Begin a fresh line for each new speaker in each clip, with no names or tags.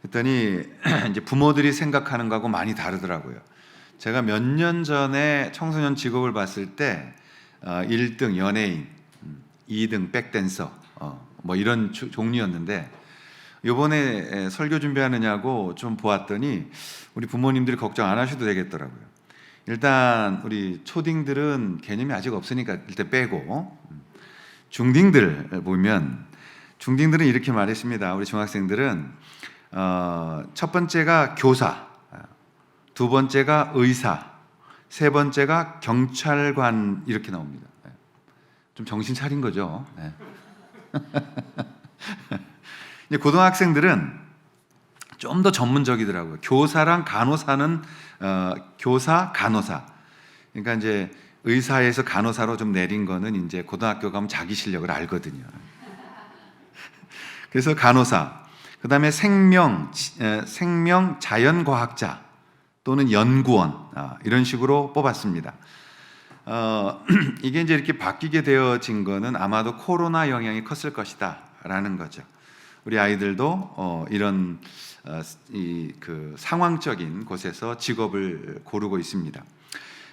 그랬더니 이제 부모들이 생각하는 거하고 많이 다르더라고요. 제가 몇 년 전에 청소년 직업을 봤을 때 1등 연예인, 2등 백댄서 뭐 이런 종류였는데, 이번에 설교 준비하느냐고 좀 보았더니 우리 부모님들이 걱정 안 하셔도 되겠더라고요. 일단 우리 초딩들은 개념이 아직 없으니까 일단 빼고, 중딩들 보면 중딩들은 이렇게 말했습니다. 우리 중학생들은 첫 번째가 교사, 두 번째가 의사, 세 번째가 경찰관, 이렇게 나옵니다. 좀 정신 차린 거죠. 네. 이제 고등학생들은 좀 더 전문적이더라고요. 교사랑 간호사는 교사, 간호사. 그러니까 이제 의사에서 간호사로 좀 내린 거는 이제 고등학교 가면 자기 실력을 알거든요. 그래서 간호사, 그 다음에 생명 자연과학자 또는 연구원, 이런 식으로 뽑았습니다. 이게 이제 이렇게 바뀌게 되어진 거는 아마도 코로나 영향이 컸을 것이다 라는 거죠. 우리 아이들도 이런 그 상황적인 곳에서 직업을 고르고 있습니다.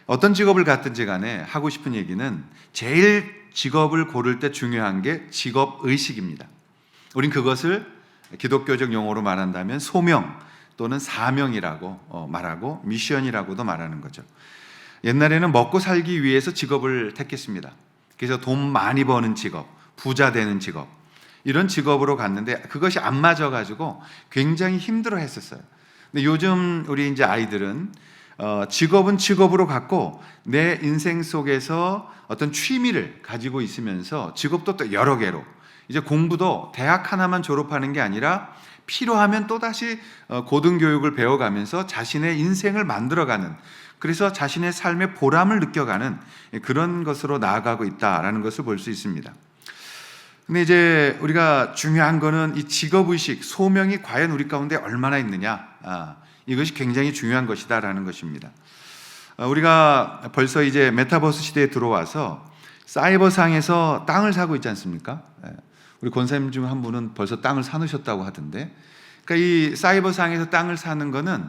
어떤 직업을 갖든지 간에 하고 싶은 얘기는 제일 직업을 고를 때 중요한 게 직업의식입니다. 우린 그것을 기독교적 용어로 말한다면 소명 또는 사명이라고 말하고 미션이라고도 말하는 거죠. 옛날에는 먹고 살기 위해서 직업을 택했습니다. 그래서 돈 많이 버는 직업, 부자 되는 직업, 이런 직업으로 갔는데 그것이 안 맞아가지고 굉장히 힘들어 했었어요. 근데 요즘 우리 이제 아이들은 직업은 직업으로 갖고 내 인생 속에서 어떤 취미를 가지고 있으면서 직업도 또 여러 개로, 이제 공부도 대학 하나만 졸업하는 게 아니라 필요하면 또다시 고등교육을 배워가면서 자신의 인생을 만들어가는, 그래서 자신의 삶의 보람을 느껴가는 그런 것으로 나아가고 있다라는 것을 볼 수 있습니다. 근데 이제 우리가 중요한 거는 이 직업의식, 소명이 과연 우리 가운데 얼마나 있느냐, 이것이 굉장히 중요한 것이다라는 것입니다. 우리가 벌써 이제 메타버스 시대에 들어와서 사이버상에서 땅을 사고 있지 않습니까? 우리 권사님 중 한 분은 벌써 땅을 사놓으셨다고 하던데, 그러니까 이 사이버상에서 땅을 사는 거는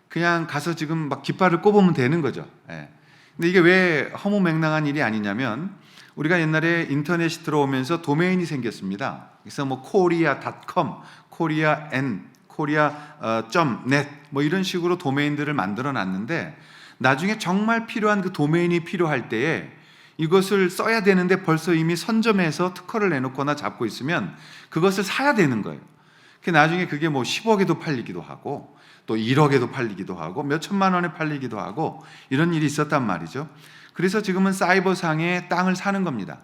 그냥 가서 지금 막 깃발을 꼽으면 되는 거죠. 근데 이게 왜 허무맹랑한 일이 아니냐면, 우리가 옛날에 인터넷이 들어오면서 도메인이 생겼습니다. 그래서 뭐 korea.com, korean, korea.net 뭐 이런 식으로 도메인들을 만들어 놨는데, 나중에 정말 필요한 그 도메인이 필요할 때에 이것을 써야 되는데 벌써 이미 선점해서 특허를 내놓거나 잡고 있으면 그것을 사야 되는 거예요. 나중에 그게 뭐 10억에도 팔리기도 하고 또 1억에도 팔리기도 하고 몇 천만 원에 팔리기도 하고 이런 일이 있었단 말이죠. 그래서 지금은 사이버상에 땅을 사는 겁니다.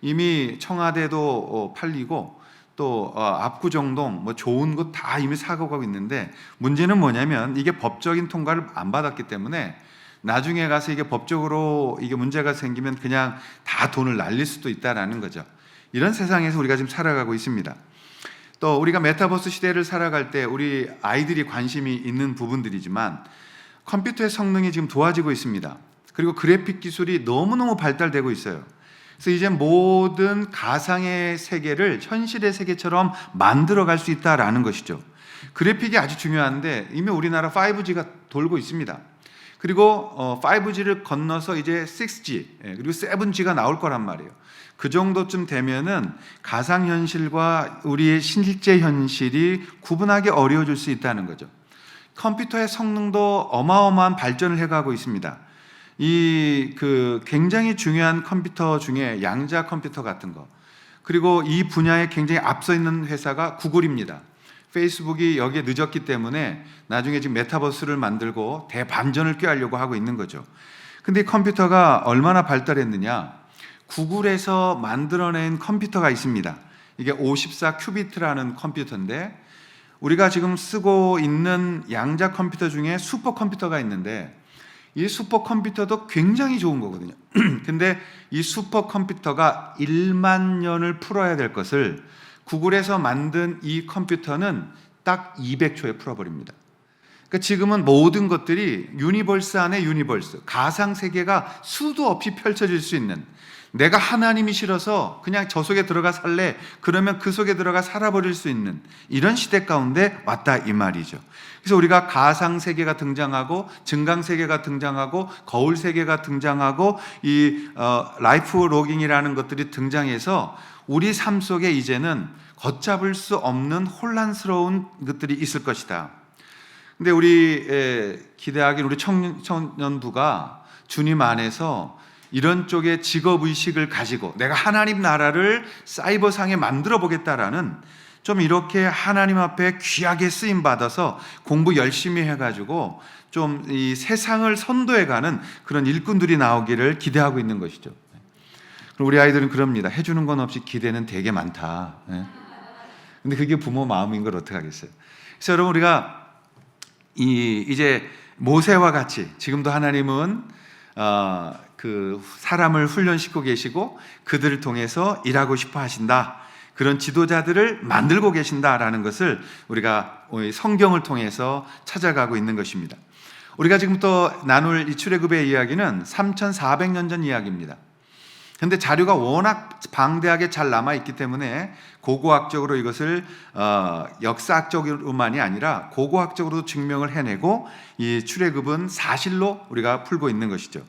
이미 청와대도 팔리고 또 압구정동 뭐 좋은 곳 다 이미 사고 가고 있는데, 문제는 뭐냐면 이게 법적인 통과를 안 받았기 때문에 나중에 가서 이게 법적으로 이게 문제가 생기면 그냥 다 돈을 날릴 수도 있다라는 거죠. 이런 세상에서 우리가 지금 살아가고 있습니다. 또 우리가 메타버스 시대를 살아갈 때 우리 아이들이 관심이 있는 부분들이지만, 컴퓨터의 성능이 지금 좋아지고 있습니다. 그리고 그래픽 기술이 너무너무 발달되고 있어요. 그래서 이제 모든 가상의 세계를 현실의 세계처럼 만들어갈 수 있다라는 것이죠. 그래픽이 아주 중요한데 이미 우리나라 5G가 돌고 있습니다. 그리고 5G를 건너서 이제 6G 그리고 7G가 나올 거란 말이에요. 그 정도쯤 되면은 가상현실과 우리의 실제 현실이 구분하기 어려워질 수 있다는 거죠. 컴퓨터의 성능도 어마어마한 발전을 해가고 있습니다. 그 굉장히 중요한 컴퓨터 중에 양자 컴퓨터 같은 거, 그리고 이 분야에 굉장히 앞서 있는 회사가 구글입니다. 페이스북이 여기에 늦었기 때문에 나중에 지금 메타버스를 만들고 대반전을 꾀하려고 하고 있는 거죠. 근데 컴퓨터가 얼마나 발달했느냐, 구글에서 만들어낸 컴퓨터가 있습니다. 이게 54 큐비트라는 컴퓨터인데, 우리가 지금 쓰고 있는 양자 컴퓨터 중에 슈퍼컴퓨터가 있는데 이 슈퍼컴퓨터도 굉장히 좋은 거거든요. 근데 이 슈퍼컴퓨터가 1만 년을 풀어야 될 것을 구글에서 만든 이 컴퓨터는 딱 200초에 풀어버립니다. 그러니까 지금은 모든 것들이 유니버스 안에 유니버스, 가상 세계가 수도 없이 펼쳐질 수 있는, 내가 하나님이 싫어서 그냥 저 속에 들어가 살래, 그러면 그 속에 들어가 살아버릴 수 있는 이런 시대 가운데 왔다 이 말이죠. 그래서 우리가 가상 세계가 등장하고 증강 세계가 등장하고 거울 세계가 등장하고 이 라이프 로깅이라는 것들이 등장해서 우리 삶 속에 이제는 걷잡을 수 없는 혼란스러운 것들이 있을 것이다. 근데 우리 기대하긴 우리 청년부가 주님 안에서 이런 쪽의 직업의식을 가지고 내가 하나님 나라를 사이버상에 만들어 보겠다라는, 좀 이렇게 하나님 앞에 귀하게 쓰임 받아서 공부 열심히 해가지고 좀 이 세상을 선도해가는 그런 일꾼들이 나오기를 기대하고 있는 것이죠. 우리 아이들은 그럽니다. 해주는 건 없이 기대는 되게 많다. 근데 그게 부모 마음인 걸 어떻게 하겠어요. 그래서 여러분, 우리가 이제 모세와 같이 지금도 하나님은 그 사람을 훈련시키고 계시고 그들을 통해서 일하고 싶어 하신다, 그런 지도자들을 만들고 계신다라는 것을 우리가 성경을 통해서 찾아가고 있는 것입니다. 우리가 지금부터 나눌 이 출애굽의 이야기는 3400년 전 이야기입니다. 그런데 자료가 워낙 방대하게 잘 남아있기 때문에 고고학적으로 이것을 역사학적으로만이 아니라 고고학적으로도 증명을 해내고 이 출애굽은 사실로 우리가 풀고 있는 것이죠.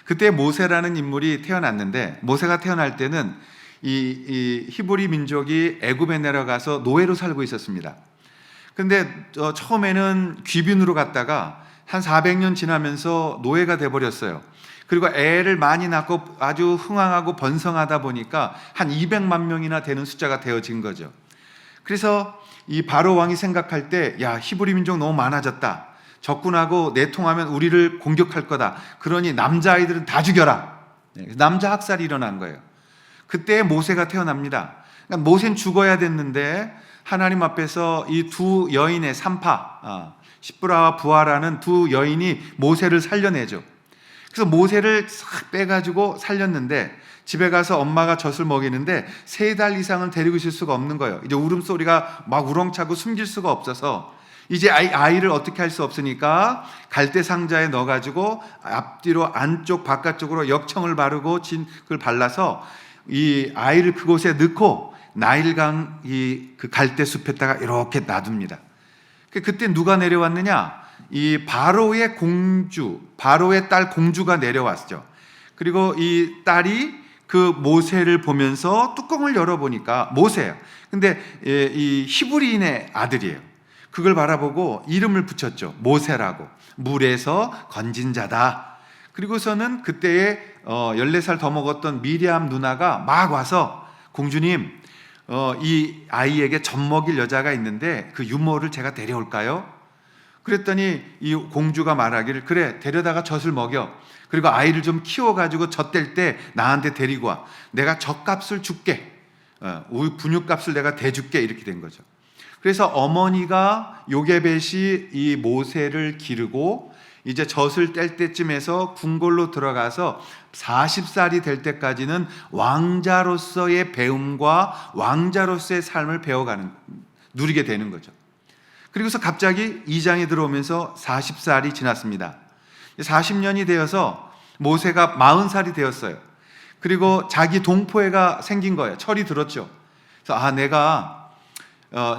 그때 모세라는 인물이 태어났는데, 모세가 태어날 때는 이 히브리 민족이 애굽에 내려가서 노예로 살고 있었습니다. 그런데 처음에는 귀빈으로 갔다가 한 400년 지나면서 노예가 돼버렸어요. 그리고 애를 많이 낳고 아주 흥왕하고 번성하다 보니까 한 200만 명이나 되는 숫자가 되어진 거죠. 그래서 이 바로 왕이 생각할 때, 야, 히브리 민족 너무 많아졌다, 적군하고 내통하면 우리를 공격할 거다, 그러니 남자아이들은 다 죽여라. 남자 학살이 일어난 거예요. 그때 모세가 태어납니다. 그러니까 모세는 죽어야 됐는데 하나님 앞에서 이 두 여인의 산파, 시브라와 부하라는 두 여인이 모세를 살려내죠. 그래서 모세를 싹 빼가지고 살렸는데 집에 가서 엄마가 젖을 먹이는데 3달 이상은 데리고 있을 수가 없는 거예요. 이제 울음소리가 막 우렁차고 숨길 수가 없어서 이제 아이를 어떻게 할 수 없으니까 갈대 상자에 넣어가지고 앞뒤로 안쪽 바깥쪽으로 역청을 바르고 진을 발라서 이 아이를 그곳에 넣고 나일강 그 갈대 숲에다가 이렇게 놔둡니다. 그때 누가 내려왔느냐? 이 바로의 공주, 바로의 딸 공주가 내려왔죠. 그리고 이 딸이 그 모세를 보면서 뚜껑을 열어보니까 모세예요. 근데 이 히브리인의 아들이에요. 그걸 바라보고 이름을 붙였죠. 모세라고. 물에서 건진 자다. 그리고서는 그때에 14살 더 먹었던 미리암 누나가 막 와서, 공주님, 이 아이에게 젖 먹일 여자가 있는데 그 유모를 제가 데려올까요? 그랬더니 이 공주가 말하기를, 그래, 데려다가 젖을 먹여. 그리고 아이를 좀 키워가지고 젖 뗄 때 나한테 데리고 와. 내가 젖값을 줄게. 분유값을 내가 대줄게. 이렇게 된 거죠. 그래서 어머니가 요게벳이 이 모세를 기르고 이제 젖을 뗄 때쯤에서 궁궐로 들어가서 40살이 될 때까지는 왕자로서의 배움과 왕자로서의 삶을 누리게 되는 거죠. 그리고서 갑자기 2장에 들어오면서 40살이 지났습니다. 40년이 되어서 모세가 40살이 되었어요. 그리고 자기 동포애가 생긴 거예요. 철이 들었죠. 그래서 내가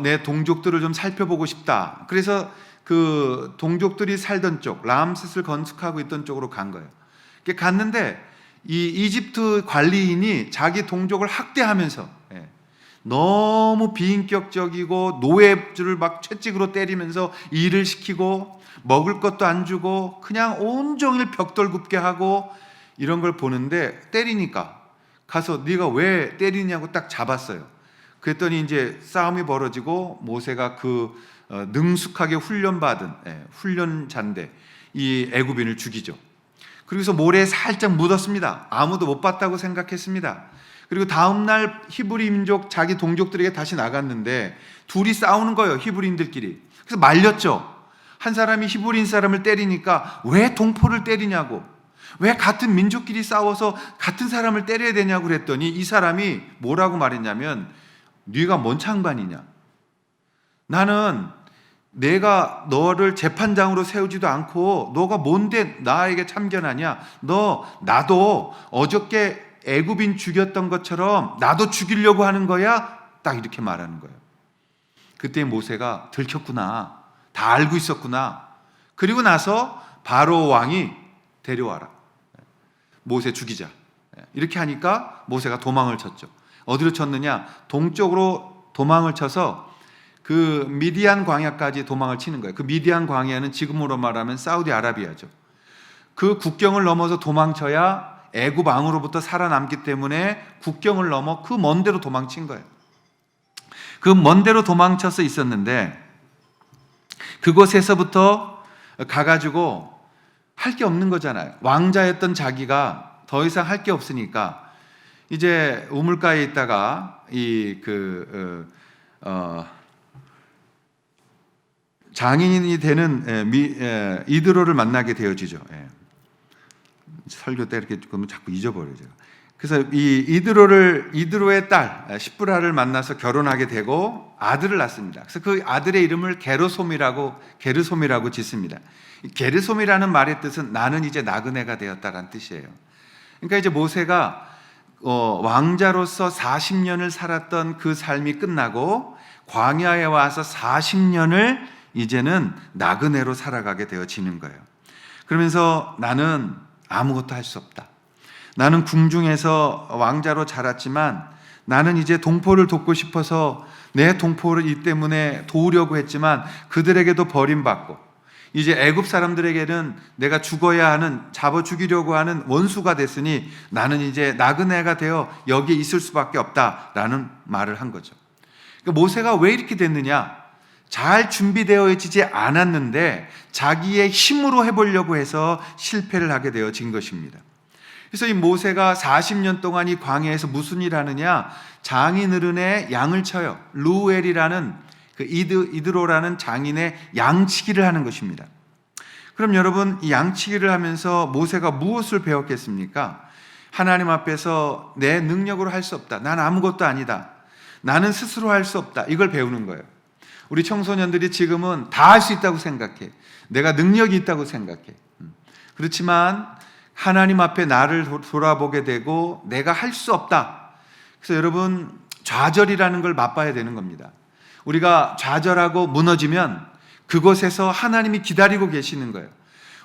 내 동족들을 좀 살펴보고 싶다. 그래서 그 동족들이 살던 쪽, 람셋을 건축하고 있던 쪽으로 간 거예요. 갔는데 이 이집트 관리인이 자기 동족을 학대하면서 너무 비인격적이고 노예줄을 막 채찍으로 때리면서 일을 시키고 먹을 것도 안 주고 그냥 온종일 벽돌 굽게 하고 이런 걸 보는데, 때리니까 가서 네가 왜 때리냐고 딱 잡았어요. 그랬더니 이제 싸움이 벌어지고 모세가 그 능숙하게 훈련받은 훈련자인데 이 애굽인을 죽이죠. 그래서 모래에 살짝 묻었습니다. 아무도 못 봤다고 생각했습니다. 그리고 다음날 히브리 민족 자기 동족들에게 다시 나갔는데 둘이 싸우는 거예요. 히브리인들끼리. 그래서 말렸죠. 한 사람이 히브리인 사람을 때리니까 왜 동포를 때리냐고, 왜 같은 민족끼리 싸워서 같은 사람을 때려야 되냐고 그랬더니 이 사람이 뭐라고 말했냐면, 네가 뭔 상관이냐, 나는 내가 너를 재판장으로 세우지도 않고 너가 뭔데 나에게 참견하냐? 나도 어저께 애굽인 죽였던 것처럼 나도 죽이려고 하는 거야? 딱 이렇게 말하는 거예요. 그때 모세가 들켰구나. 다 알고 있었구나. 그리고 나서 바로 왕이 데려와라. 모세 죽이자. 이렇게 하니까 모세가 도망을 쳤죠. 어디로 쳤느냐? 동쪽으로 도망을 쳐서 그 미디안 광야까지 도망을 치는 거예요. 그 미디안 광야는 지금으로 말하면 사우디아라비아죠. 그 국경을 넘어서 도망쳐야 애굽 왕으로부터 살아남기 때문에 국경을 넘어 그 먼 데로 도망친 거예요. 그 먼 데로 도망쳐서 있었는데 그곳에서부터 가가지고 할 게 없는 거잖아요. 왕자였던 자기가 더 이상 할 게 없으니까 이제 우물가에 있다가 장인이 되는 이드로를 만나게 되어지죠. 설교 때 이렇게 조금 자꾸 잊어버려요. 그래서 이 이드로의 딸 시브라를 만나서 결혼하게 되고 아들을 낳습니다. 그래서 그 아들의 이름을 게르솜이라고 짓습니다. 게르솜이라는 말의 뜻은 나는 이제 나그네가 되었다라는 뜻이에요. 그러니까 이제 모세가 왕자로서 40년을 살았던 그 삶이 끝나고 광야에 와서 40년을 이제는 나그네로 살아가게 되어지는 거예요. 그러면서 나는 아무것도 할 수 없다. 나는 궁중에서 왕자로 자랐지만 나는 이제 동포를 돕고 싶어서 내 동포를 이 때문에 도우려고 했지만 그들에게도 버림받고 이제 애굽 사람들에게는 내가 죽어야 하는, 잡아 죽이려고 하는 원수가 됐으니 나는 이제 나그네가 되어 여기에 있을 수밖에 없다라는 말을 한 거죠. 그러니까 모세가 왜 이렇게 됐느냐? 잘 준비되어 있지 않았는데 자기의 힘으로 해보려고 해서 실패를 하게 되어진 것입니다. 그래서 이 모세가 40년 동안 이 광야에서 무슨 일 하느냐? 장인어른의 양을 쳐요. 루엘이라는 그 이드로라는 장인의 양치기를 하는 것입니다. 그럼 여러분, 이 양치기를 하면서 모세가 무엇을 배웠겠습니까? 하나님 앞에서 내 능력으로 할 수 없다. 난 아무것도 아니다. 나는 스스로 할 수 없다. 이걸 배우는 거예요. 우리 청소년들이 지금은 다 할 수 있다고 생각해. 내가 능력이 있다고 생각해. 그렇지만 하나님 앞에 나를 돌아보게 되고 내가 할 수 없다. 그래서 여러분, 좌절이라는 걸 맛봐야 되는 겁니다. 우리가 좌절하고 무너지면 그곳에서 하나님이 기다리고 계시는 거예요.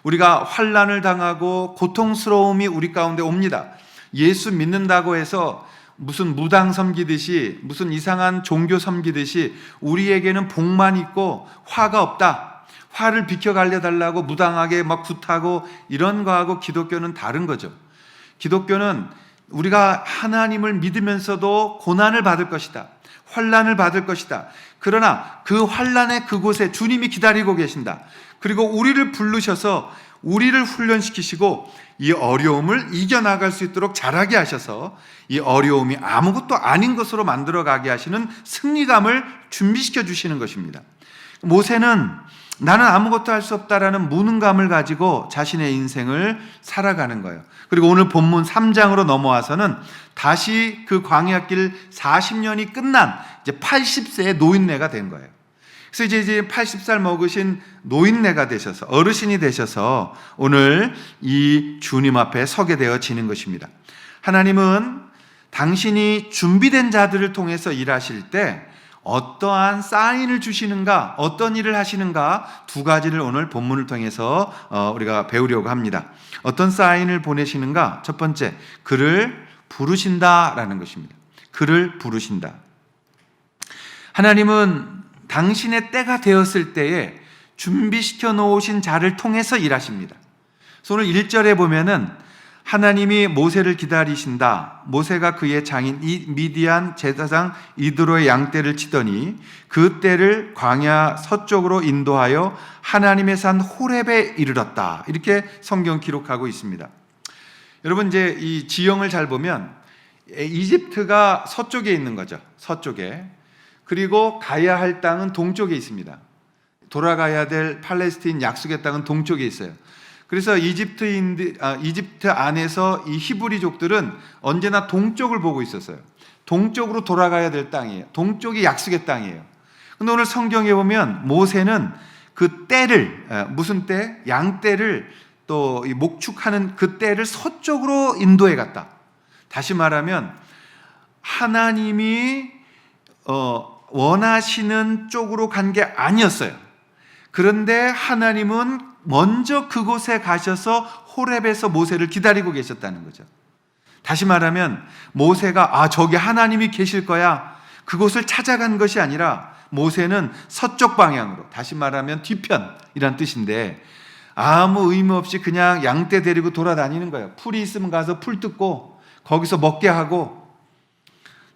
우리가 환난을 당하고 고통스러움이 우리 가운데 옵니다. 예수 믿는다고 해서 무슨 무당 섬기듯이, 무슨 이상한 종교 섬기듯이 우리에게는 복만 있고 화가 없다. 화를 비켜갈려 달라고 무당하게 막 굿하고 이런 거하고 기독교는 다른 거죠. 기독교는 우리가 하나님을 믿으면서도 고난을 받을 것이다. 환난을 받을 것이다. 그러나 그 환난의 그곳에 주님이 기다리고 계신다. 그리고 우리를 부르셔서 우리를 훈련시키시고 이 어려움을 이겨나갈 수 있도록 잘하게 하셔서 이 어려움이 아무것도 아닌 것으로 만들어가게 하시는 승리감을 준비시켜 주시는 것입니다. 모세는 나는 아무것도 할 수 없다라는 무능감을 가지고 자신의 인생을 살아가는 거예요. 그리고 오늘 본문 3장으로 넘어와서는 다시 그 광야길 40년이 끝난 이제 80세의 노인네가 된 거예요. 그래서 이제 80살 먹으신 노인네가 되셔서, 어르신이 되셔서 오늘 이 주님 앞에 서게 되어지는 것입니다. 하나님은 당신이 준비된 자들을 통해서 일하실 때 어떠한 사인을 주시는가, 어떤 일을 하시는가, 두 가지를 오늘 본문을 통해서 우리가 배우려고 합니다. 어떤 사인을 보내시는가? 첫 번째, 그를 부르신다라는 것입니다. 그를 부르신다. 하나님은 당신의 때가 되었을 때에 준비시켜 놓으신 자를 통해서 일하십니다. 그래서 오늘 1절에 보면은 하나님이 모세를 기다리신다. 모세가 그의 장인 미디안 제사장 이드로의 양떼를 치더니 그 떼를 광야 서쪽으로 인도하여 하나님의 산 호렙에 이르렀다. 이렇게 성경 기록하고 있습니다. 여러분, 이제 이 지형을 잘 보면 이집트가 서쪽에 있는 거죠. 서쪽에. 그리고 가야 할 땅은 동쪽에 있습니다. 돌아가야 될 팔레스틴 약속의 땅은 동쪽에 있어요. 그래서 이집트 안에서 이 히브리족들은 언제나 동쪽을 보고 있었어요. 동쪽으로 돌아가야 될 땅이에요. 동쪽이 약속의 땅이에요. 근데 오늘 성경에 보면 모세는 그 떼를, 무슨 떼? 양떼를 또 목축하는 그 떼를 서쪽으로 인도해 갔다. 다시 말하면 하나님이 원하시는 쪽으로 간 게 아니었어요. 그런데 하나님은 먼저 그곳에 가셔서 호렙에서 모세를 기다리고 계셨다는 거죠. 다시 말하면 모세가 저기 하나님이 계실 거야, 그곳을 찾아간 것이 아니라 모세는 서쪽 방향으로, 다시 말하면 뒤편이란 뜻인데 아무 의미 없이 그냥 양떼 데리고 돌아다니는 거예요. 풀이 있으면 가서 풀 뜯고 거기서 먹게 하고,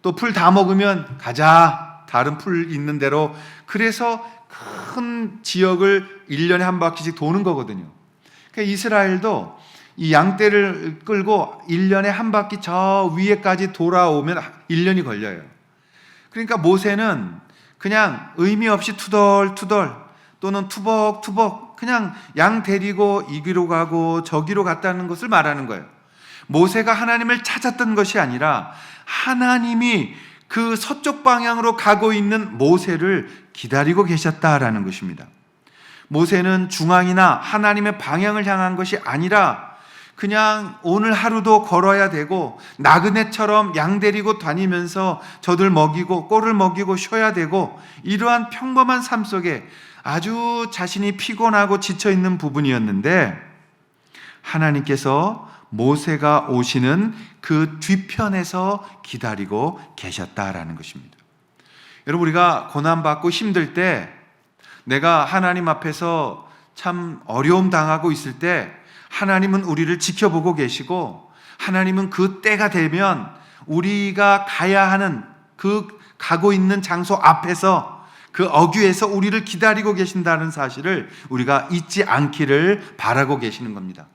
또 풀 다 먹으면 가자, 다른 풀 있는 대로. 그래서 큰 지역을 1년에 한 바퀴씩 도는 거거든요. 그러니까 이스라엘도 이 양떼를 끌고 1년에 한 바퀴 저 위에까지 돌아오면 1년이 걸려요. 그러니까 모세는 그냥 의미 없이 투덜투덜 또는 투벅투벅 그냥 양 데리고 이기로 가고 저기로 갔다는 것을 말하는 거예요. 모세가 하나님을 찾았던 것이 아니라 하나님이 그 서쪽 방향으로 가고 있는 모세를 기다리고 계셨다라는 것입니다. 모세는 중앙이나 하나님의 방향을 향한 것이 아니라 그냥 오늘 하루도 걸어야 되고 나그네처럼 양 데리고 다니면서 젖을 먹이고 꼴을 먹이고 쉬어야 되고, 이러한 평범한 삶 속에 아주 자신이 피곤하고 지쳐있는 부분이었는데 하나님께서 모세가 오시는 그 뒤편에서 기다리고 계셨다라는 것입니다. 여러분, 우리가 고난받고 힘들 때, 내가 하나님 앞에서 참 어려움 당하고 있을 때 하나님은 우리를 지켜보고 계시고, 하나님은 그 때가 되면 우리가 가야 하는 그 가고 있는 장소 앞에서 그 어귀에서 우리를 기다리고 계신다는 사실을 우리가 잊지 않기를 바라고 계시는 겁니다.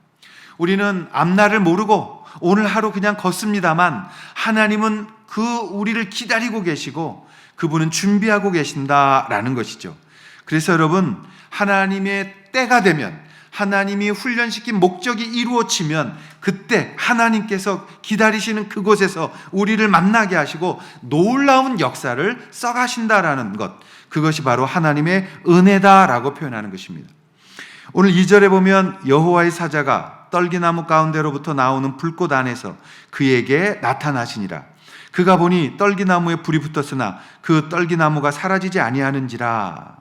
우리는 앞날을 모르고 오늘 하루 그냥 걷습니다만 하나님은 그 우리를 기다리고 계시고 그분은 준비하고 계신다라는 것이죠. 그래서 여러분, 하나님의 때가 되면, 하나님이 훈련시킨 목적이 이루어지면 그때 하나님께서 기다리시는 그곳에서 우리를 만나게 하시고 놀라운 역사를 써가신다라는 것, 그것이 바로 하나님의 은혜다라고 표현하는 것입니다. 오늘 2절에 보면 여호와의 사자가 떨기나무 가운데로부터 나오는 불꽃 안에서 그에게 나타나시니라. 그가 보니 떨기나무에 불이 붙었으나 그 떨기나무가 사라지지 아니하는지라.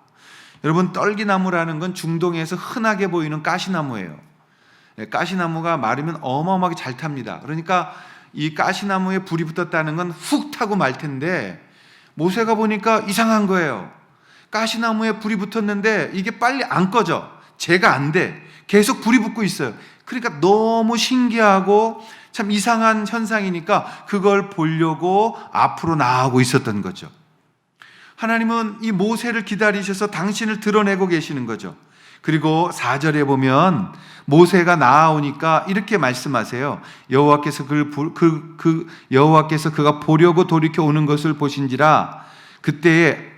여러분, 떨기나무라는 건 중동에서 흔하게 보이는 가시나무예요. 가시나무가 마르면 어마어마하게 잘 탑니다. 그러니까 이 가시나무에 불이 붙었다는 건 훅 타고 말 텐데, 모세가 보니까 이상한 거예요. 가시나무에 불이 붙었는데 이게 빨리 안 꺼져. 재가 안 돼. 계속 불이 붙고 있어요. 그러니까 너무 신기하고 참 이상한 현상이니까 그걸 보려고 앞으로 나아가고 있었던 거죠. 하나님은 이 모세를 기다리셔서 당신을 드러내고 계시는 거죠. 그리고 4절에 보면 모세가 나아오니까 이렇게 말씀하세요. 여호와께서 여호와께서 그가 보려고 돌이켜 오는 것을 보신지라. 그때에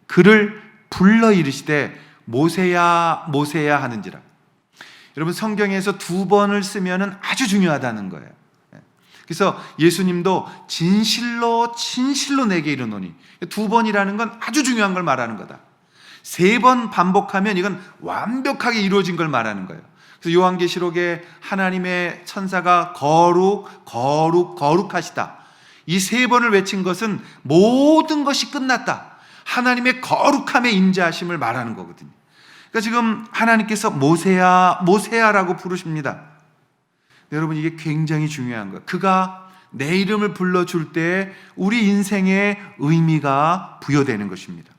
그를 불러 이르시되 모세야 모세야 하는지라. 여러분, 성경에서 2번을 쓰면은 아주 중요하다는 거예요. 그래서 예수님도 진실로 진실로 내게 이르노니, 2번이라는 건 아주 중요한 걸 말하는 거다. 3번 반복하면 이건 완벽하게 이루어진 걸 말하는 거예요. 그래서 요한계시록에 하나님의 천사가 거룩 거룩 거룩하시다, 이 3번을 외친 것은 모든 것이 끝났다, 하나님의 거룩함에 임재하심을 말하는 거거든요. 그러니까 지금 하나님께서 모세야 모세야라고 부르십니다. 여러분, 이게 굉장히 중요한 거예요. 그가 내 이름을 불러줄 때 우리 인생에 의미가 부여되는 것입니다.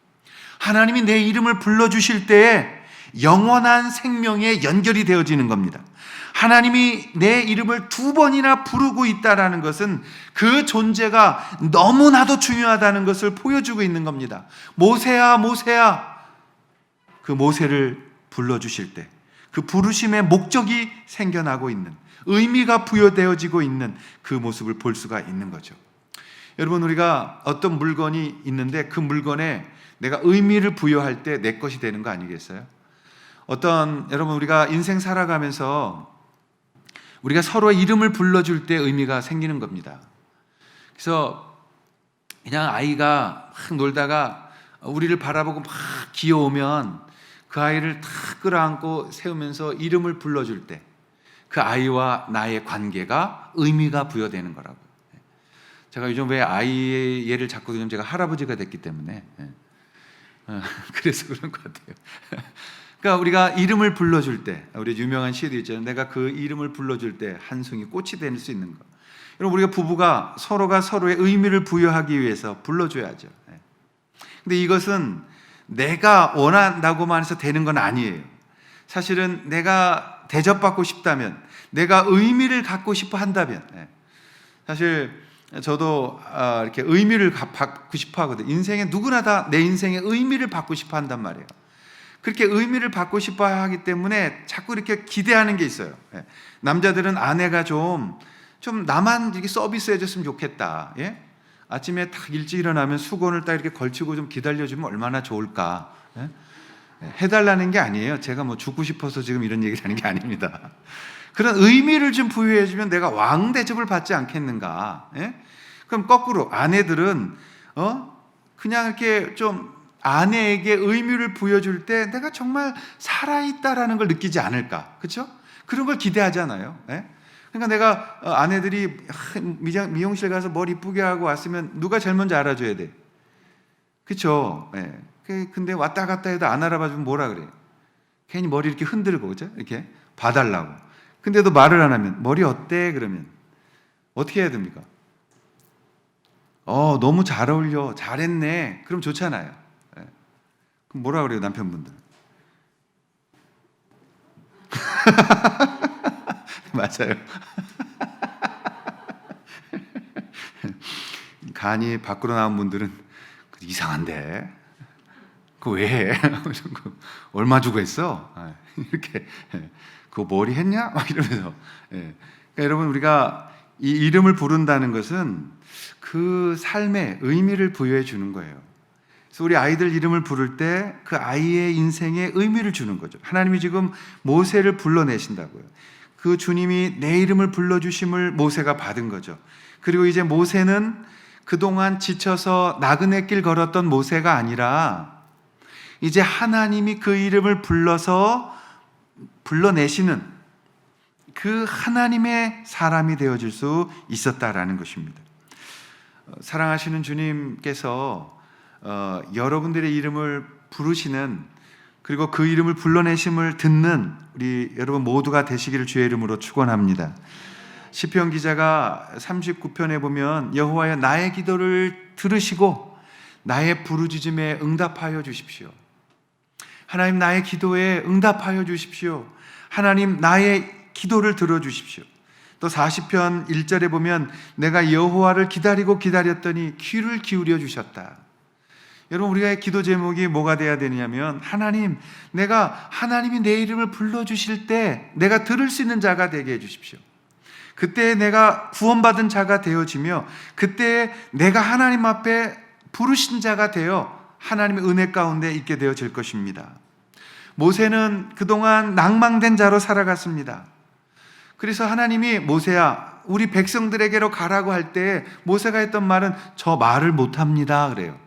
하나님이 내 이름을 불러주실 때에 영원한 생명에 연결이 되어지는 겁니다. 하나님이 내 이름을 2번이나 부르고 있다는 것은 그 존재가 너무나도 중요하다는 것을 보여주고 있는 겁니다. 모세야 모세야. 그 모세를 불러주실 때 그 부르심의 목적이 생겨나고 있는, 의미가 부여되어지고 있는 그 모습을 볼 수가 있는 거죠. 여러분, 우리가 어떤 물건이 있는데 그 물건에 내가 의미를 부여할 때 내 것이 되는 거 아니겠어요? 여러분, 우리가 인생 살아가면서 우리가 서로의 이름을 불러줄 때 의미가 생기는 겁니다. 그래서 그냥 아이가 막 놀다가 우리를 바라보고 막 귀여우면 그 아이를 탁 끌어안고 세우면서 이름을 불러줄 때 그 아이와 나의 관계가 의미가 부여되는 거라고. 제가 요즘 왜 아이의 예를 자꾸 들으면 제가 할아버지가 됐기 때문에 그래서 그런 것 같아요. 그러니까 우리가 이름을 불러줄 때, 우리 유명한 시도 있잖아요. 내가 그 이름을 불러줄 때 한 송이 꽃이 될 수 있는 것. 여러분, 우리가 부부가 서로가 서로의 의미를 부여하기 위해서 불러줘야죠. 근데 이것은 내가 원한다고만 해서 되는 건 아니에요. 사실은 내가 대접받고 싶다면, 내가 의미를 갖고 싶어 한다면, 사실 저도 이렇게 의미를 받고 싶어 하거든요. 인생에 누구나 다 내 인생에 의미를 받고 싶어 한단 말이에요. 그렇게 의미를 받고 싶어 하기 때문에 자꾸 이렇게 기대하는 게 있어요. 남자들은 아내가 좀 나만 이렇게 서비스 해줬으면 좋겠다. 예? 아침에 딱 일찍 일어나면 수건을 딱 이렇게 걸치고 좀 기다려주면 얼마나 좋을까. 예? 해달라는 게 아니에요. 제가 뭐 죽고 싶어서 지금 이런 얘기를 하는 게 아닙니다. 그런 의미를 좀 부여해주면 내가 왕 대접을 받지 않겠는가. 예? 그럼 거꾸로 아내들은 그냥 이렇게 좀 아내에게 의미를 부여줄 때 내가 정말 살아있다라는 걸 느끼지 않을까. 그렇죠? 그런 걸 기대하잖아요. 예? 그러니까 내가 아내들이 미용실 가서 머리 이쁘게 하고 왔으면 누가 제일 먼저 알아줘야 돼. 그렇죠? 예. 근데 왔다 갔다 해도 안 알아봐주면 뭐라 그래? 괜히 머리 이렇게 흔들고, 그죠? 이렇게 봐달라고. 근데도 말을 안 하면 머리 어때? 그러면 어떻게 해야 됩니까? 너무 잘 어울려, 잘했네. 그럼 좋잖아요. 예. 그럼 뭐라 그래요, 남편분들? 맞아요. 간이 밖으로 나온 분들은 이상한데. 그거 왜 해? 얼마 주고 했어? 이렇게 그거 머리 했냐? 막 이러면서. 그러니까 여러분, 우리가 이 이름을 부른다는 것은 그 삶에 의미를 부여해 주는 거예요. 그래서 우리 아이들 이름을 부를 때 그 아이의 인생에 의미를 주는 거죠. 하나님이 지금 모세를 불러내신다고요. 그 주님이 내 이름을 불러주심을 모세가 받은 거죠. 그리고 이제 모세는 그동안 지쳐서 나그네 길 걸었던 모세가 아니라 이제 하나님이 그 이름을 불러내시는 그 하나님의 사람이 되어줄 수 있었다라는 것입니다. 사랑하시는 주님께서 여러분들의 이름을 부르시는, 그리고 그 이름을 불러내심을 듣는 우리 여러분 모두가 되시기를 주의 이름으로 축원합니다. 시편 기자가 39편에 보면 여호와여 나의 기도를 들으시고 나의 부르짖음에 응답하여 주십시오. 하나님 나의 기도에 응답하여 주십시오. 하나님 나의 기도를 들어주십시오. 또 40편 1절에 보면 내가 여호와를 기다리고 기다렸더니 귀를 기울여 주셨다. 여러분, 우리의 기도 제목이 뭐가 돼야 되냐면 내가 하나님이 내 이름을 불러주실 때 내가 들을 수 있는 자가 되게 해주십시오. 그때 내가 구원받은 자가 되어지며 그때 내가 하나님 앞에 부르신 자가 되어 하나님의 은혜 가운데 있게 되어질 것입니다. 모세는 그동안 낭망된 자로 살아갔습니다. 그래서 하나님이 모세야 우리 백성들에게로 가라고 할 때 모세가 했던 말은 저 말을 못합니다 그래요.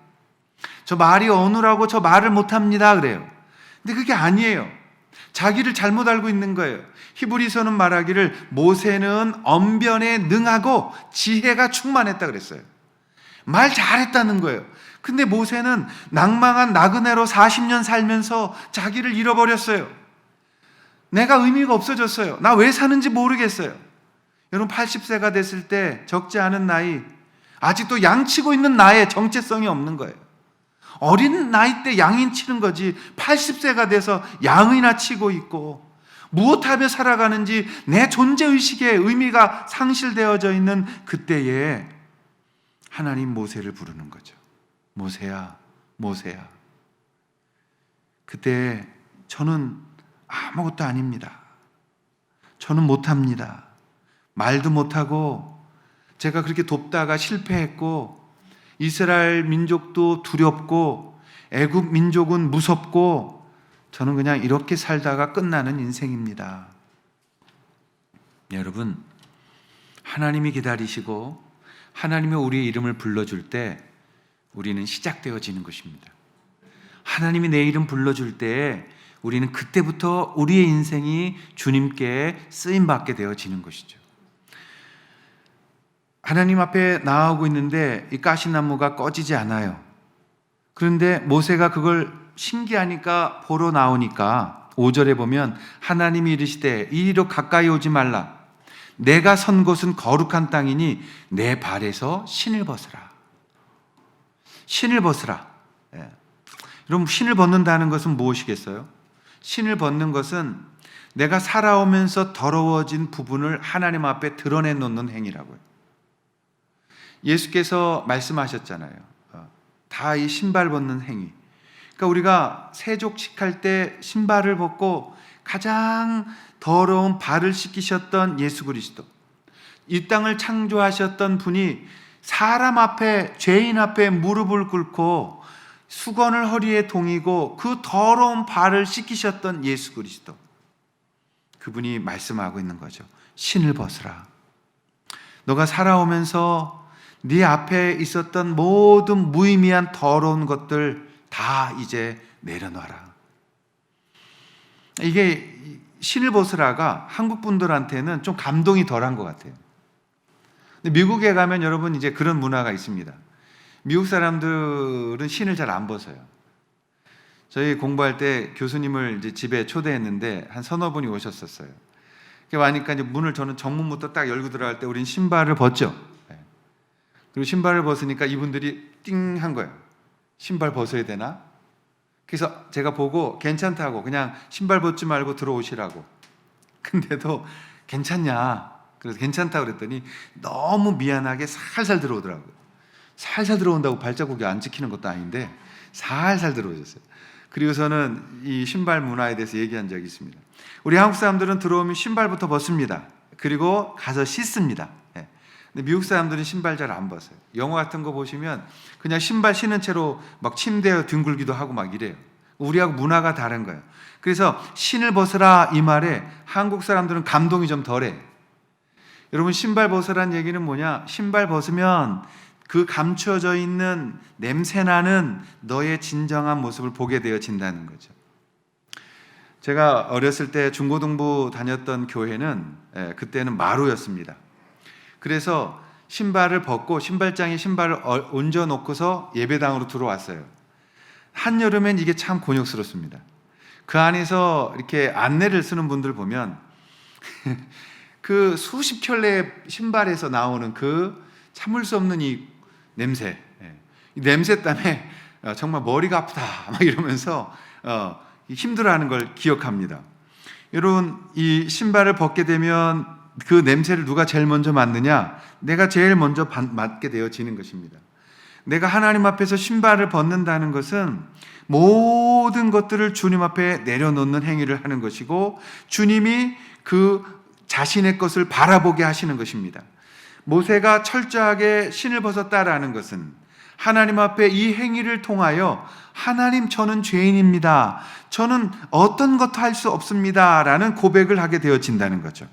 저 말이 어느라고 저 말을 못합니다 그래요. 근데 그게 아니에요. 자기를 잘못 알고 있는 거예요. 히브리서는 말하기를 모세는 언변에 능하고 지혜가 충만했다 그랬어요. 말 잘했다는 거예요. 근데 모세는 낭망한 나그네로 40년 살면서 자기를 잃어버렸어요. 내가 의미가 없어졌어요. 나 왜 사는지 모르겠어요. 여러분, 80세가 됐을 때 적지 않은 나이, 아직도 양치고 있는 나의 정체성이 없는 거예요. 어린 나이 때 양인 치는 거지 80세가 돼서 양이나 치고 있고 무엇하며 살아가는지 내 존재의식의 의미가 상실되어져 있는 그때에 하나님 모세를 부르는 거죠. 모세야, 모세야. 그때 저는 아무것도 아닙니다. 저는 못합니다. 말도 못하고 제가 그렇게 돕다가 실패했고 이스라엘 민족도 두렵고 애굽 민족은 무섭고 저는 그냥 이렇게 살다가 끝나는 인생입니다. 여러분, 하나님이 기다리시고 하나님이 우리의 이름을 불러줄 때 우리는 시작되어지는 것입니다. 하나님이 내 이름 불러줄 때 우리는 그때부터 우리의 인생이 주님께 쓰임받게 되어지는 것이죠. 하나님 앞에 나아오고 있는데 이 가시나무가 꺼지지 않아요. 그런데 모세가 그걸 신기하니까 보러 나오니까 5절에 보면 하나님이 이르시되 이리로 가까이 오지 말라. 내가 선 곳은 거룩한 땅이니 내 발에서 신을 벗으라. 신을 벗으라. 예. 여러분, 신을 벗는다는 것은 무엇이겠어요? 신을 벗는 것은 내가 살아오면서 더러워진 부분을 하나님 앞에 드러내놓는 행위라고요. 예수께서 말씀하셨잖아요. 다 이 신발 벗는 행위. 그러니까 우리가 세족식할 때 신발을 벗고 가장 더러운 발을 씻기셨던 예수 그리스도, 이 땅을 창조하셨던 분이 사람 앞에, 죄인 앞에 무릎을 꿇고 수건을 허리에 동이고 그 더러운 발을 씻기셨던 예수 그리스도, 그분이 말씀하고 있는 거죠. 신을 벗으라. 너가 살아오면서 네 앞에 있었던 모든 무의미한 더러운 것들 다 이제 내려놔라. 이게 신을 벗으라가 한국 분들한테는 좀 감동이 덜한 것 같아요. 근데 미국에 가면 여러분 이제 그런 문화가 있습니다. 미국 사람들은 신을 잘 안 벗어요. 저희 공부할 때 교수님을 이제 집에 초대했는데 한 서너 분이 오셨었어요. 와니까 이제 문을 저는 정문부터 딱 열고 들어갈 때 우린 신발을 벗죠. 그리고 신발을 벗으니까 이분들이 띵 한 거예요. 신발 벗어야 되나? 그래서 제가 보고 괜찮다고 그냥 신발 벗지 말고 들어오시라고. 근데도 괜찮냐? 그래서 괜찮다고 그랬더니 너무 미안하게 살살 들어오더라고요. 살살 들어온다고 발자국이 안 찍히는 것도 아닌데 살살 들어오셨어요. 그리고서는 이 신발 문화에 대해서 얘기한 적이 있습니다. 우리 한국 사람들은 들어오면 신발부터 벗습니다. 그리고 가서 씻습니다. 근데 미국 사람들은 신발 잘 안 벗어요. 영화 같은 거 보시면 그냥 신발 신은 채로 막 침대에 뒹굴기도 하고 막 이래요. 우리하고 문화가 다른 거예요. 그래서 신을 벗으라 이 말에 한국 사람들은 감동이 좀 덜해. 여러분, 신발 벗으라는 얘기는 뭐냐? 신발 벗으면 그 감추어져 있는 냄새나는 너의 진정한 모습을 보게 되어진다는 거죠. 제가 어렸을 때 중고등부 다녔던 교회는 그때는 마루였습니다. 그래서 신발을 벗고 신발장에 신발을 얹어놓고서 예배당으로 들어왔어요. 한여름엔 이게 참 곤욕스럽습니다. 그 안에서 이렇게 안내를 쓰는 분들 보면 그 수십 켤레의 신발에서 나오는 그 참을 수 없는 이 냄새, 이 냄새 때문에 정말 머리가 아프다 막 이러면서 힘들어하는 걸 기억합니다. 여러분, 이 신발을 벗게 되면 그 냄새를 누가 제일 먼저 맡느냐? 내가 제일 먼저 맡게 되어지는 것입니다. 내가 하나님 앞에서 신발을 벗는다는 것은 모든 것들을 주님 앞에 내려놓는 행위를 하는 것이고 주님이 그 자신의 것을 바라보게 하시는 것입니다. 모세가 철저하게 신을 벗었다라는 것은 하나님 앞에 이 행위를 통하여 하나님, 저는 죄인입니다. 저는 어떤 것도 할 수 없습니다. 라는 고백을 하게 되어진다는 거죠.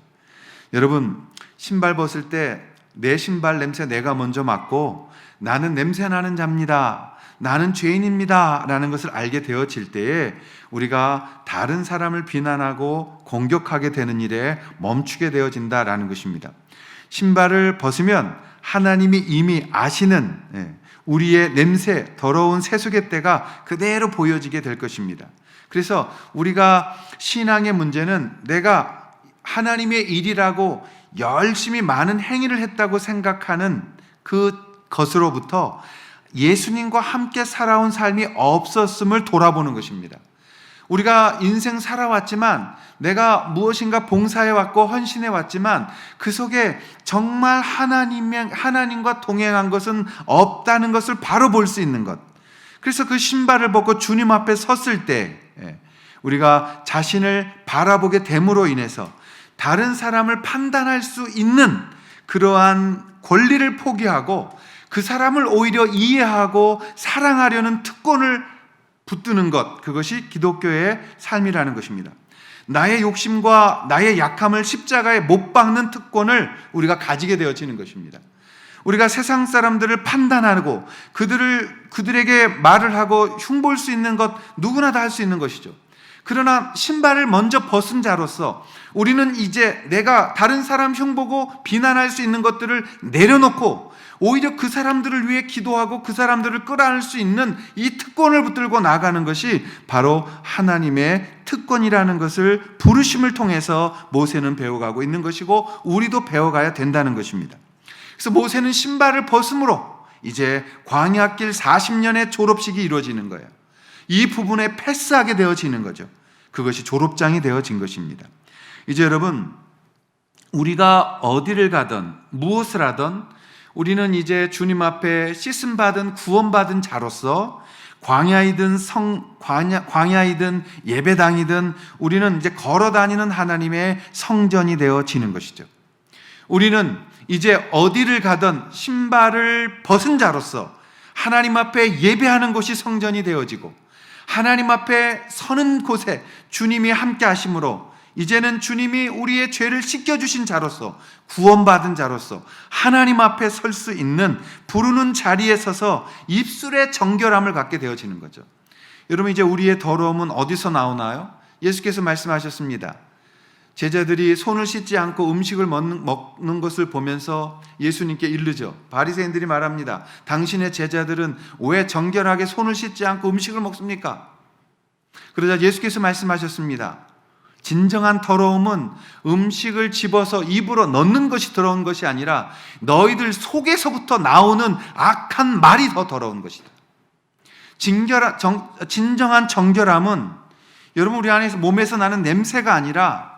여러분, 신발 벗을 때 내 신발 냄새 내가 먼저 맡고 나는 냄새 나는 자입니다. 나는 죄인입니다. 라는 것을 알게 되어질 때에 우리가 다른 사람을 비난하고 공격하게 되는 일에 멈추게 되어진다라는 것입니다. 신발을 벗으면 하나님이 이미 아시는 우리의 냄새, 더러운 세속의 때가 그대로 보여지게 될 것입니다. 그래서 우리가 신앙의 문제는 내가 하나님의 일이라고 열심히 많은 행위를 했다고 생각하는 그것으로부터 예수님과 함께 살아온 삶이 없었음을 돌아보는 것입니다. 우리가 인생 살아왔지만 내가 무엇인가 봉사해왔고 헌신해왔지만 그 속에 정말 하나님과 동행한 것은 없다는 것을 바로 볼 수 있는 것. 그래서 그 신발을 벗고 주님 앞에 섰을 때 우리가 자신을 바라보게 됨으로 인해서 다른 사람을 판단할 수 있는 그러한 권리를 포기하고 그 사람을 오히려 이해하고 사랑하려는 특권을 붙드는 것, 그것이 기독교의 삶이라는 것입니다. 나의 욕심과 나의 약함을 십자가에 못 박는 특권을 우리가 가지게 되어지는 것입니다. 우리가 세상 사람들을 판단하고 그들에게 말을 하고 흉볼 수 있는 것 누구나 다 할 수 있는 것이죠. 그러나 신발을 먼저 벗은 자로서 우리는 이제 내가 다른 사람 흉보고 비난할 수 있는 것들을 내려놓고 오히려 그 사람들을 위해 기도하고 그 사람들을 끌어안을 수 있는 이 특권을 붙들고 나가는 것이 바로 하나님의 특권이라는 것을 부르심을 통해서 모세는 배워가고 있는 것이고 우리도 배워가야 된다는 것입니다. 그래서 모세는 신발을 벗음으로 이제 광야길 40년의 졸업식이 이루어지는 거예요. 이 부분에 패스하게 되어지는 거죠. 그것이 졸업장이 되어진 것입니다. 이제 여러분, 우리가 어디를 가든 무엇을 하든 우리는 이제 주님 앞에 씻음받은 구원받은 자로서 광야이든 광야이든 예배당이든 우리는 이제 걸어다니는 하나님의 성전이 되어지는 것이죠. 우리는 이제 어디를 가든 신발을 벗은 자로서 하나님 앞에 예배하는 곳이 성전이 되어지고 하나님 앞에 서는 곳에 주님이 함께 하심으로 이제는 주님이 우리의 죄를 씻겨주신 자로서 구원받은 자로서 하나님 앞에 설 수 있는 부르는 자리에 서서 입술의 정결함을 갖게 되어지는 거죠. 여러분, 이제 우리의 더러움은 어디서 나오나요? 예수께서 말씀하셨습니다. 제자들이 손을 씻지 않고 음식을 먹는 것을 보면서 예수님께 이르죠. 바리새인들이 말합니다. 당신의 제자들은 왜 정결하게 손을 씻지 않고 음식을 먹습니까? 그러자 예수께서 말씀하셨습니다. 진정한 더러움은 음식을 집어서 입으로 넣는 것이 더러운 것이 아니라 너희들 속에서부터 나오는 악한 말이 더 더러운 것이다. 진정한 정결함은 여러분 우리 안에서 몸에서 나는 냄새가 아니라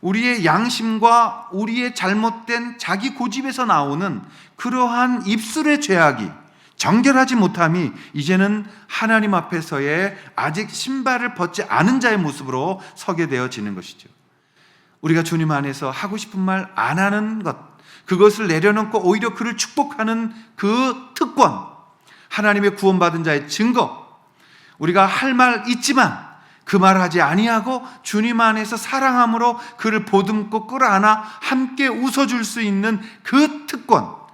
우리의 양심과 우리의 잘못된 자기 고집에서 나오는 그러한 입술의 죄악이 정결하지 못함이 이제는 하나님 앞에서의 아직 신발을 벗지 않은 자의 모습으로 서게 되어지는 것이죠. 우리가 주님 안에서 하고 싶은 말 안 하는 것, 그것을 내려놓고 오히려 그를 축복하는 그 특권, 하나님의 구원받은 자의 증거, 우리가 할 말 있지만 그 말을 하지 아니하고 주님 안에서 사랑함으로 그를 보듬고 끌어안아 함께 웃어줄 수 있는 그 특권,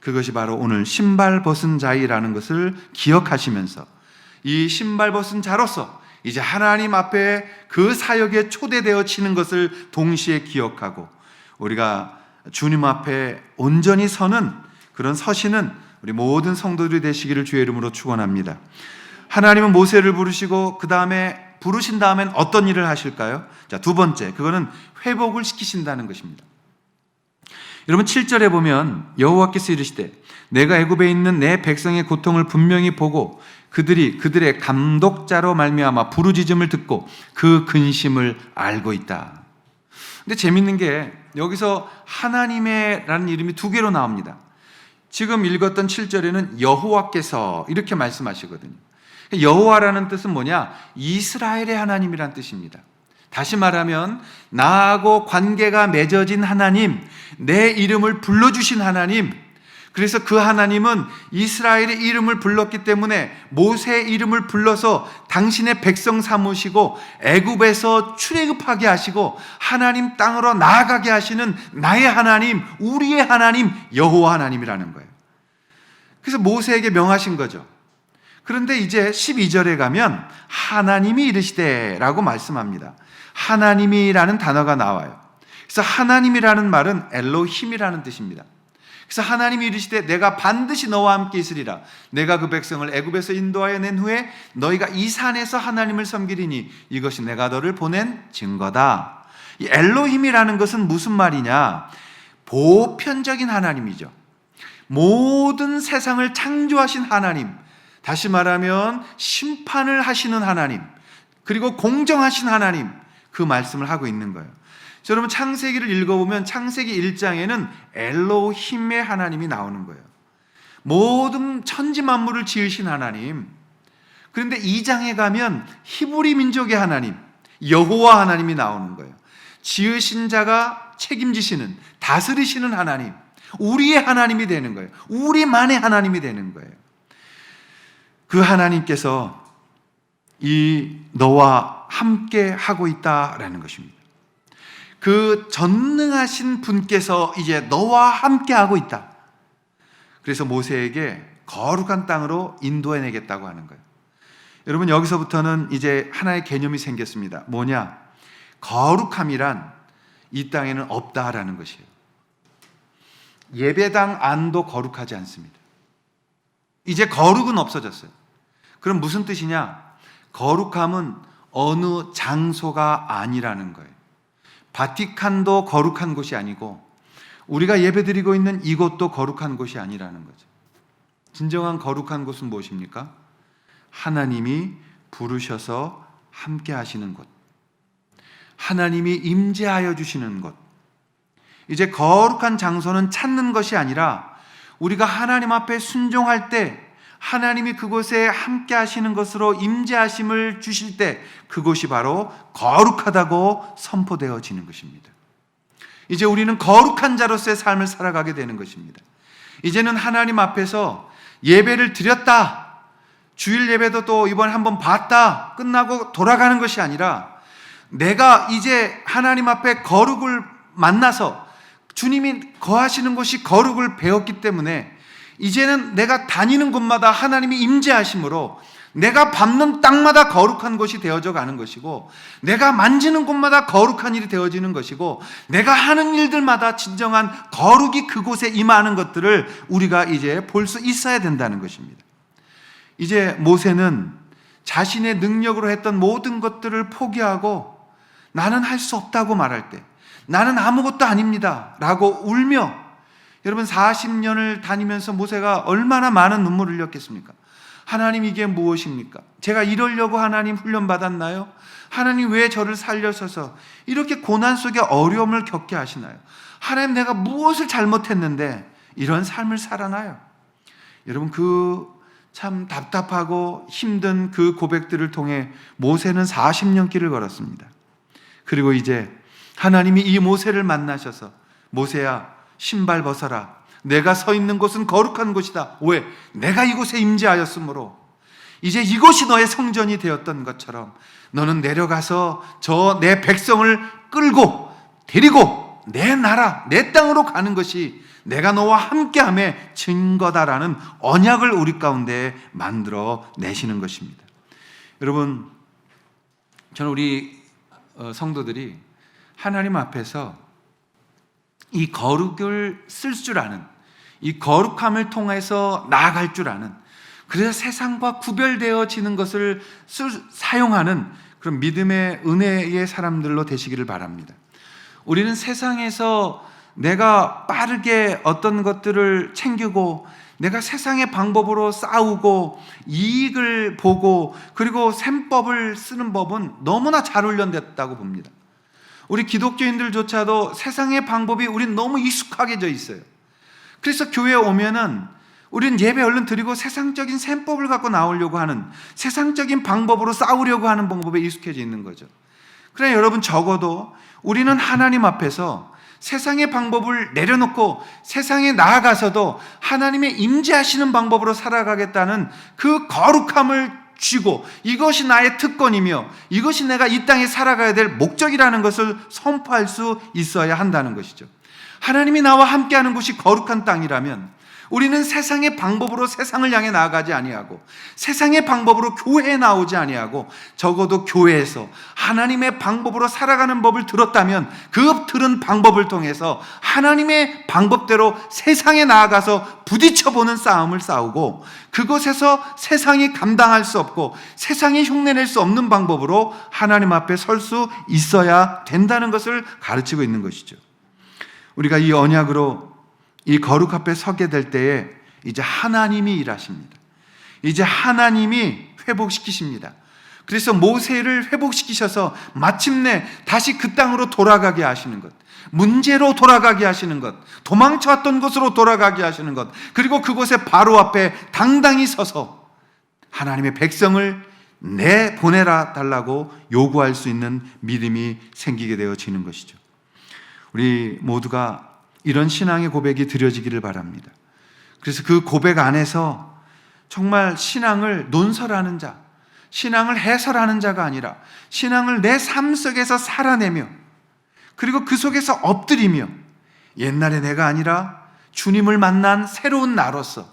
그것이 바로 오늘 신발 벗은 자이라는 것을 기억하시면서 이 신발 벗은 자로서 이제 하나님 앞에 그 사역에 초대되어지는 것을 동시에 기억하고 우리가 주님 앞에 온전히 서는 그런 서시는 우리 모든 성도들이 되시기를 주의 이름으로 축원합니다. 하나님은 모세를 부르시고 그 다음에 부르신 다음엔 어떤 일을 하실까요? 자, 두 번째, 그거는 회복을 시키신다는 것입니다. 여러분 7절에 보면 여호와께서 이르시되 내가 애굽에 있는 내 백성의 고통을 분명히 보고 그들의 감독자로 말미암아 부르짖음을 듣고 그 근심을 알고 있다. 근데 재밌는 게 여기서 하나님의라는 이름이 두 개로 나옵니다. 지금 읽었던 7절에는 여호와께서 이렇게 말씀하시거든요. 여호와라는 뜻은 뭐냐? 이스라엘의 하나님이란 뜻입니다. 다시 말하면 나하고 관계가 맺어진 하나님, 내 이름을 불러주신 하나님, 그래서 그 하나님은 이스라엘의 이름을 불렀기 때문에 모세의 이름을 불러서 당신의 백성 삼으시고 애굽에서 출애굽하게 하시고 하나님 땅으로 나아가게 하시는 나의 하나님, 우리의 하나님, 여호와 하나님이라는 거예요. 그래서 모세에게 명하신 거죠. 그런데 이제 12절에 가면 하나님이 이르시되 라고 말씀합니다. 하나님이라는 단어가 나와요. 그래서 하나님이라는 말은 엘로힘이라는 뜻입니다. 그래서 하나님이 이르시되 내가 반드시 너와 함께 있으리라. 내가 그 백성을 애굽에서 인도하여 낸 후에 너희가 이 산에서 하나님을 섬기리니 이것이 내가 너를 보낸 증거다. 이 엘로힘이라는 것은 무슨 말이냐? 보편적인 하나님이죠. 모든 세상을 창조하신 하나님, 다시 말하면 심판을 하시는 하나님, 그리고 공정하신 하나님, 그 말씀을 하고 있는 거예요. 여러분 창세기를 읽어보면 창세기 1장에는 엘로힘의 하나님이 나오는 거예요. 모든 천지 만물을 지으신 하나님. 그런데 2장에 가면 히브리 민족의 하나님, 여호와 하나님이 나오는 거예요. 지으신 자가 책임지시는, 다스리시는 하나님, 우리의 하나님이 되는 거예요. 우리만의 하나님이 되는 거예요. 그 하나님께서 이 너와 함께 하고 있다라는 것입니다. 그 전능하신 분께서 이제 너와 함께 하고 있다. 그래서 모세에게 거룩한 땅으로 인도해내겠다고 하는 거예요. 여러분, 여기서부터는 이제 하나의 개념이 생겼습니다. 뭐냐? 거룩함이란 이 땅에는 없다라는 것이에요. 예배당 안도 거룩하지 않습니다. 이제 거룩은 없어졌어요. 그럼 무슨 뜻이냐? 거룩함은 어느 장소가 아니라는 거예요. 바티칸도 거룩한 곳이 아니고 우리가 예배드리고 있는 이곳도 거룩한 곳이 아니라는 거죠. 진정한 거룩한 곳은 무엇입니까? 하나님이 부르셔서 함께 하시는 곳, 하나님이 임재하여 주시는 곳. 이제 거룩한 장소는 찾는 것이 아니라 우리가 하나님 앞에 순종할 때 하나님이 그곳에 함께 하시는 것으로 임재하심을 주실 때 그곳이 바로 거룩하다고 선포되어지는 것입니다. 이제 우리는 거룩한 자로서의 삶을 살아가게 되는 것입니다. 이제는 하나님 앞에서 예배를 드렸다, 주일 예배도 또 이번에 한번 봤다, 끝나고 돌아가는 것이 아니라 내가 이제 하나님 앞에 거룩을 만나서 주님이 거하시는 곳이 거룩을 배웠기 때문에 이제는 내가 다니는 곳마다 하나님이 임재하심으로 내가 밟는 땅마다 거룩한 곳이 되어져 가는 것이고, 내가 만지는 곳마다 거룩한 일이 되어지는 것이고, 내가 하는 일들마다 진정한 거룩이 그곳에 임하는 것들을 우리가 이제 볼 수 있어야 된다는 것입니다. 이제 모세는 자신의 능력으로 했던 모든 것들을 포기하고 나는 할 수 없다고 말할 때, 나는 아무것도 아닙니다 라고 울며, 여러분 40년을 다니면서 모세가 얼마나 많은 눈물을 흘렸겠습니까? 하나님, 이게 무엇입니까? 제가 이러려고 하나님 훈련 받았나요? 하나님, 왜 저를 살려서서 이렇게 고난 속에 어려움을 겪게 하시나요? 하나님, 내가 무엇을 잘못했는데 이런 삶을 살아나요? 여러분, 그 참 답답하고 힘든 그 고백들을 통해 모세는 40년 길을 걸었습니다. 그리고 이제 하나님이 이 모세를 만나셔서, 모세야, 신발 벗어라. 내가 서 있는 곳은 거룩한 곳이다. 왜? 내가 이곳에 임재하였으므로 이제 이곳이 너의 성전이 되었던 것처럼 너는 내려가서 저 내 백성을 끌고 데리고 내 나라, 내 땅으로 가는 것이 내가 너와 함께함의 증거다라는 언약을 우리 가운데 만들어 내시는 것입니다. 여러분, 저는 우리 성도들이 하나님 앞에서 이 거룩을 쓸 줄 아는, 이 거룩함을 통해서 나아갈 줄 아는, 그래서 세상과 구별되어지는 것을 사용하는 그런 믿음의 은혜의 사람들로 되시기를 바랍니다. 우리는 세상에서 내가 빠르게 어떤 것들을 챙기고 내가 세상의 방법으로 싸우고 이익을 보고 그리고 셈법을 쓰는 법은 너무나 잘 훈련됐다고 봅니다. 우리 기독교인들조차도 세상의 방법이 우린 너무 익숙하게 있어요. 그래서 교회에 오면은 우리는 예배 얼른 드리고 세상적인 셈법을 갖고 나오려고 하는, 세상적인 방법으로 싸우려고 하는 방법에 익숙해져 있는 거죠. 그래, 여러분, 적어도 우리는 하나님 앞에서 세상의 방법을 내려놓고 세상에 나아가서도 하나님의 임재하시는 방법으로 살아가겠다는 그 거룩함을 쥐고 이것이 나의 특권이며 이것이 내가 이 땅에 살아가야 될 목적이라는 것을 선포할 수 있어야 한다는 것이죠. 하나님이 나와 함께하는 곳이 거룩한 땅이라면 우리는 세상의 방법으로 세상을 향해 나아가지 아니하고 세상의 방법으로 교회에 나오지 아니하고 적어도 교회에서 하나님의 방법으로 살아가는 법을 들었다면 그 들은 방법을 통해서 하나님의 방법대로 세상에 나아가서 부딪혀보는 싸움을 싸우고 그곳에서 세상이 감당할 수 없고 세상이 흉내낼 수 없는 방법으로 하나님 앞에 설 수 있어야 된다는 것을 가르치고 있는 것이죠. 우리가 이 언약으로 이 거룩 앞에 서게 될 때에 이제 하나님이 일하십니다. 이제 하나님이 회복시키십니다. 그래서 모세를 회복시키셔서 마침내 다시 그 땅으로 돌아가게 하시는 것, 문제로 돌아가게 하시는 것, 도망쳐왔던 곳으로 돌아가게 하시는 것, 그리고 그곳에 바로 앞에 당당히 서서 하나님의 백성을 내보내라 달라고 요구할 수 있는 믿음이 생기게 되어지는 것이죠. 우리 모두가 이런 신앙의 고백이 드려지기를 바랍니다. 그래서 그 고백 안에서 정말 신앙을 논설하는 자, 신앙을 해설하는 자가 아니라 신앙을 내 삶 속에서 살아내며 그리고 그 속에서 엎드리며 옛날에 내가 아니라 주님을 만난 새로운 나로서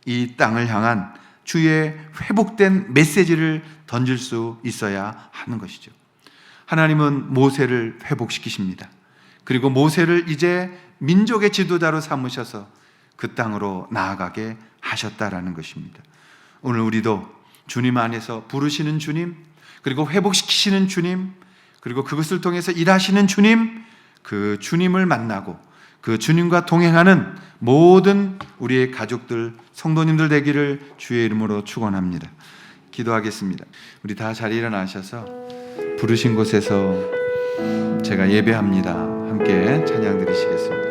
이 땅을 향한 주의 회복된 메시지를 던질 수 있어야 하는 것이죠. 하나님은 모세를 회복시키십니다. 그리고 모세를 이제 민족의 지도자로 삼으셔서 그 땅으로 나아가게 하셨다라는 것입니다. 오늘 우리도 주님 안에서 부르시는 주님, 그리고 회복시키시는 주님, 그리고 그것을 통해서 일하시는 주님, 그 주님을 만나고 그 주님과 동행하는 모든 우리의 가족들, 성도님들 되기를 주의 이름으로 축원합니다. 기도하겠습니다. 우리 다 자리에 일어나셔서 부르신 곳에서 제가 예배합니다. 함께 찬양 드리시겠습니다.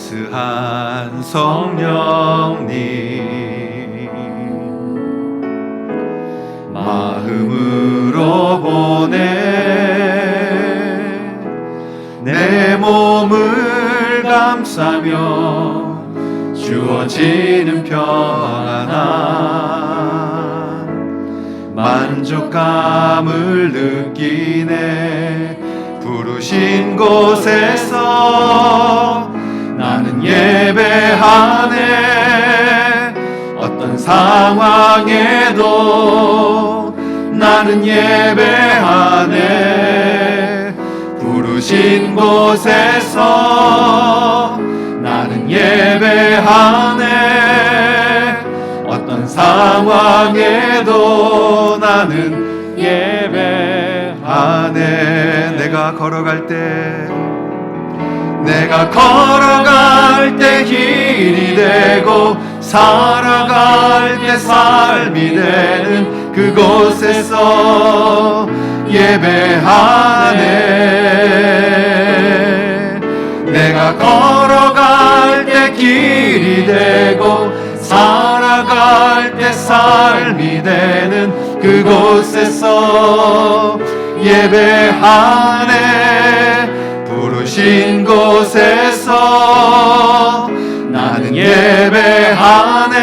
따스한 성령님 마음으로 보내 내 몸을 감싸며 주어지는 평안함 만족감을 느끼네 부르신 곳에서 나는 예배하네 어떤 상황에도 나는 예배하네 부르신 곳에서 나는 예배하네 어떤 상황에도 나는 예배하네 내가 걸어갈 때 길이 되고 살아갈 때 삶이 되는 그곳에서 예배하네 내가 걸어갈 때 길이 되고 살아갈 때 삶이 되는 그곳에서 예배하네 부르신 곳에서 나는 예배하네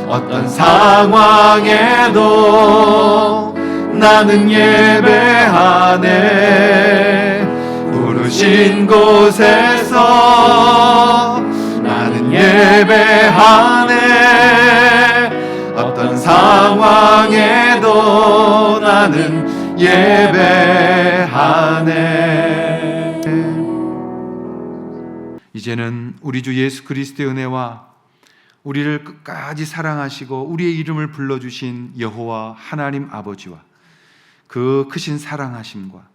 어떤 상황에도 나는 예배하네 부르신 곳에서 나는 예배하네 어떤 상황에도 나는 예배하네 이제는 우리 주 예수 그리스도의 은혜와 우리를 끝까지 사랑하시고 우리의 이름을 불러주신 여호와 하나님 아버지와 그 크신 사랑하심과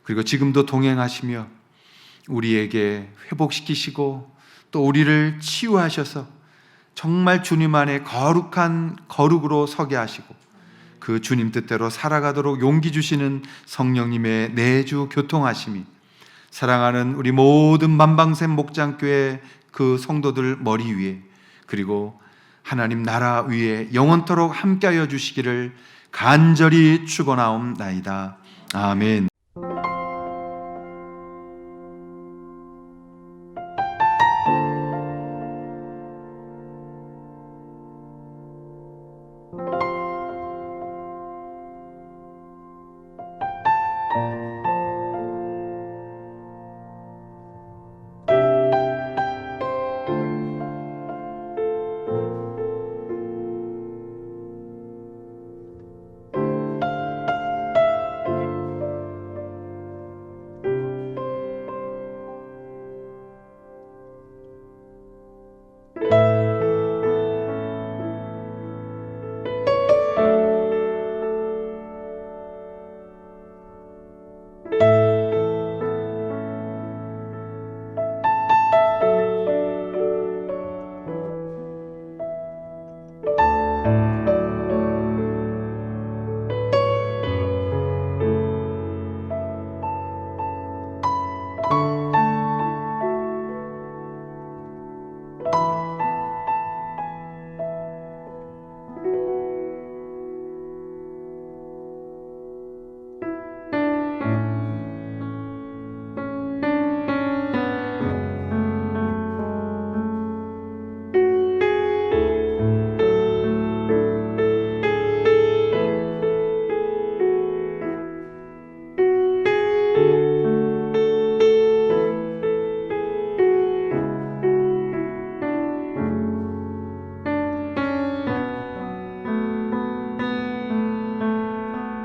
그리고 지금도 동행하시며 우리에게 회복시키시고 또 우리를 치유하셔서 정말 주님 안에 거룩한 거룩으로 서게 하시고 그 주님 뜻대로 살아가도록 용기 주시는 성령님의 내주 교통하심이 사랑하는 우리 모든 만방샘 목장교회 그 성도들 머리 위에 그리고 하나님 나라 위에 영원토록 함께하여 주시기를 간절히 축원하옵나이다. 아멘.